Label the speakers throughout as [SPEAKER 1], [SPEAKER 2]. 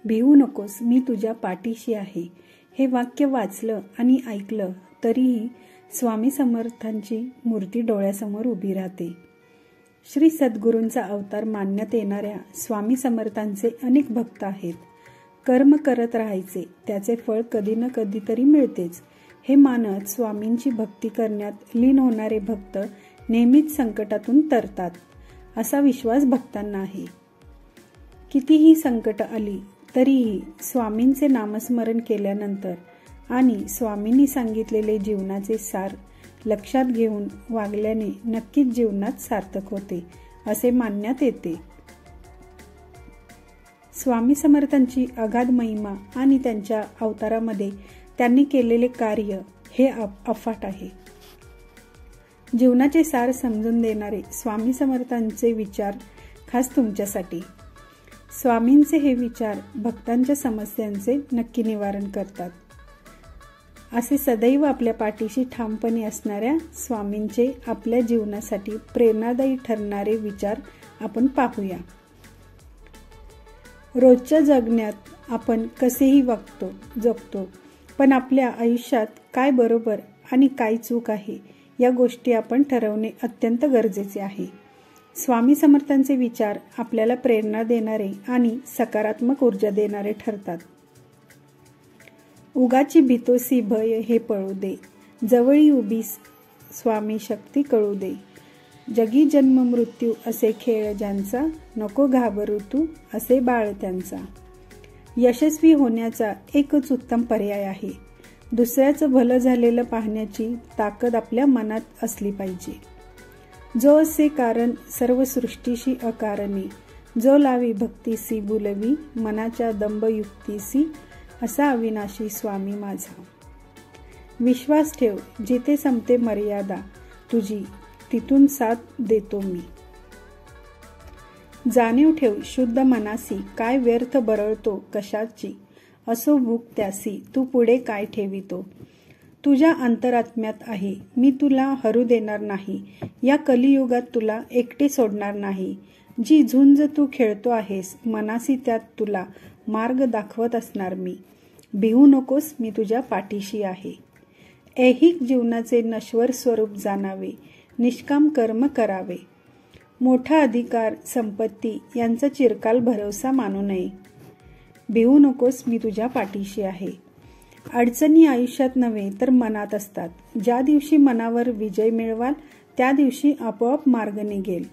[SPEAKER 1] भिवू नकोस, मी तुझ्या पाठीशी आहे. हे वाक्य वाचलं आणि ऐकलं तरीही स्वामी समर्थांची मूर्ती डोळ्यासमोर उभी राहते. श्री सद्गुरूंचा अवतार मानण्यात येणाऱ्या स्वामी समर्थांचे अनेक भक्त आहेत. कर्म करत राहायचे, त्याचे फळ कधी ना कधीतरी मिळतेच हे मानत स्वामींची भक्ती करण्यात लीन होणारे भक्त नेहमीच संकटातून तरतात असा विश्वास भक्तांना आहे. कितीही संकट आली तरीही स्वामींचे नामस्मरण केल्यानंतर आणि स्वामींनी सांगितलेले जीवनाचे सार लक्षात घेऊन वागल्याने नक्कीच जीवनात सार्थक होते असे मानण्यात येते. स्वामी समर्थांची अगाध महिमा आणि त्यांच्या अवतारामध्ये त्यांनी केलेले कार्य हे अफाट आहे. जीवनाचे सार समजून देणारे स्वामी समर्थांचे विचार खास तुमच्यासाठी. स्वामींचे हे विचार भक्तांच्या समस्यांचे नक्की निवारण करतात. असे सदैव आपल्या पाठीशी ठामपणे असणाऱ्या स्वामींचे आपल्या जीवनासाठी प्रेरणादायी ठरणारे विचार आपण पाहूया. रोजच्या जगण्यात आपण कसेही वागतो जगतो, पण आपल्या आयुष्यात काय बरोबर आणि काय चूक आहे या गोष्टी आपण ठरवणे अत्यंत गरजेचे आहे. स्वामी समर्थांचे विचार आपल्याला प्रेरणा देणारे आणि सकारात्मक ऊर्जा देणारे ठरतात. उगाची भीतोसी भय हे पळू दे, जवळी उभी स्वामी शक्ती कळू दे. जगी जन्म मृत्यू असे खेळ ज्यांचा, नको घाबरू तू असे बाळ त्यांचा. यशस्वी होण्याचा एकच उत्तम पर्याय आहे. दुसऱ्याचं भलं झालेलं पाहण्याची ताकद आपल्या मनात असली पाहिजे. जो असे कारण सर्व सृष्टीशी अकारणी, जो लावी भक्तीसी बुलवी, मनाच्या दंभयुक्तीसी असा अविनाशी स्वामी माझा. विश्वास ठेव, जिथे संपते मर्यादा तुझी, तिथून साथ देतो मी. जाणीव ठेव शुद्ध मनासी, काय व्यर्थ बरळतो कशाची, असो भूक त्यासी, तू पुढे काय ठेवितो. तुझ्या अंतरात्म्यात आहे, मी तुला हरू देणार नाही. या कलियुगात तुला एकटे सोडणार नाही. जी झुंज तू खेळतो आहेस, मनासी त्यात तुला मार्ग दाखवत असणार मी. भिवू नकोस, मी तुझ्या पाठीशी आहे. ऐहिक जीवनाचे नश्वर स्वरूप जाणावे, निष्काम कर्म करावे. मोठा अधिकार संपत्ती यांचा चिरकाल भरवसा मानू नये. भिवू नकोस, मी तुझ्या पाठीशी आहे. अडचणी आयुष्यात नव्हे तर मनात असतात. ज्या दिवशी मनावर विजय मिळवाल त्या दिवशी आपोआप मार्ग निघेल.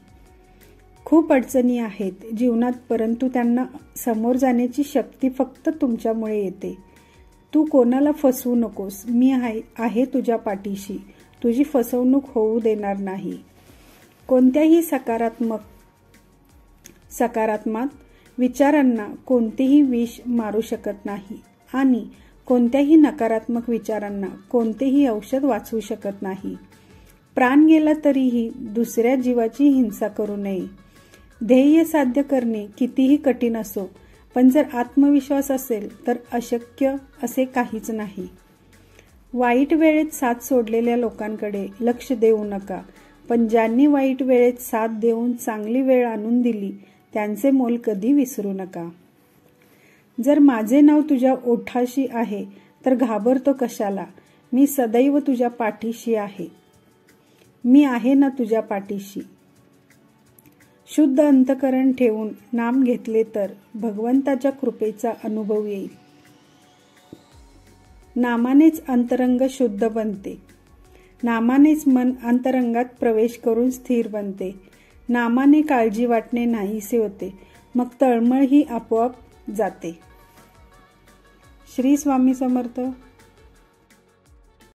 [SPEAKER 1] खूप अडचणी आहेत जीवनात, परंतु त्यांना समोर जाण्याची शक्ती फक्त तुमच्यामुळे येते. तू कोणाला फसवू नकोस, मी आहे तुझ्या पाठीशी. तुझी फसवणूक होऊ देणार नाही. कोणत्याही सकारात्मक विचारांना कोणतेही विष मारू शकत नाही आणि कोणत्याही नकारात्मक विचारांना कोणतेही औषध वाचवू शकत नाही. प्राण गेला तरीही दुसऱ्या जीवाची हिंसा करू नये. ध्येय साध्य करणे कितीही कठीण असो, पण जर आत्मविश्वास असेल तर अशक्य असे काहीच नाही. वाईट वेळेत साथ सोडलेल्या लोकांकडे लक्ष देऊ नका, पण ज्यांनी वाईट वेळेत साथ देऊन चांगली वेळ आणून दिली त्यांचे मोल कधी विसरू नका. जर माझे नाव तुझ्या ओठाशी आहे तर घाबरतो कशाला, मी सदैव तुझ्या पाठीशी आहे. मी आहे ना तुझ्या पाठीशी. शुद्ध अंतकरण ठेवून नाम घेतले तर भगवंताच्या कृपेचा अनुभव येईल. नामानेच अंतरंग शुद्ध बनते. नामानेच मन अंतरंगात प्रवेश करून स्थिर बनते. नामाने काळजी वाटणे नाहीसे होते, मग तळमळ ही आपोआप जाते. श्री स्वामी समर्थ.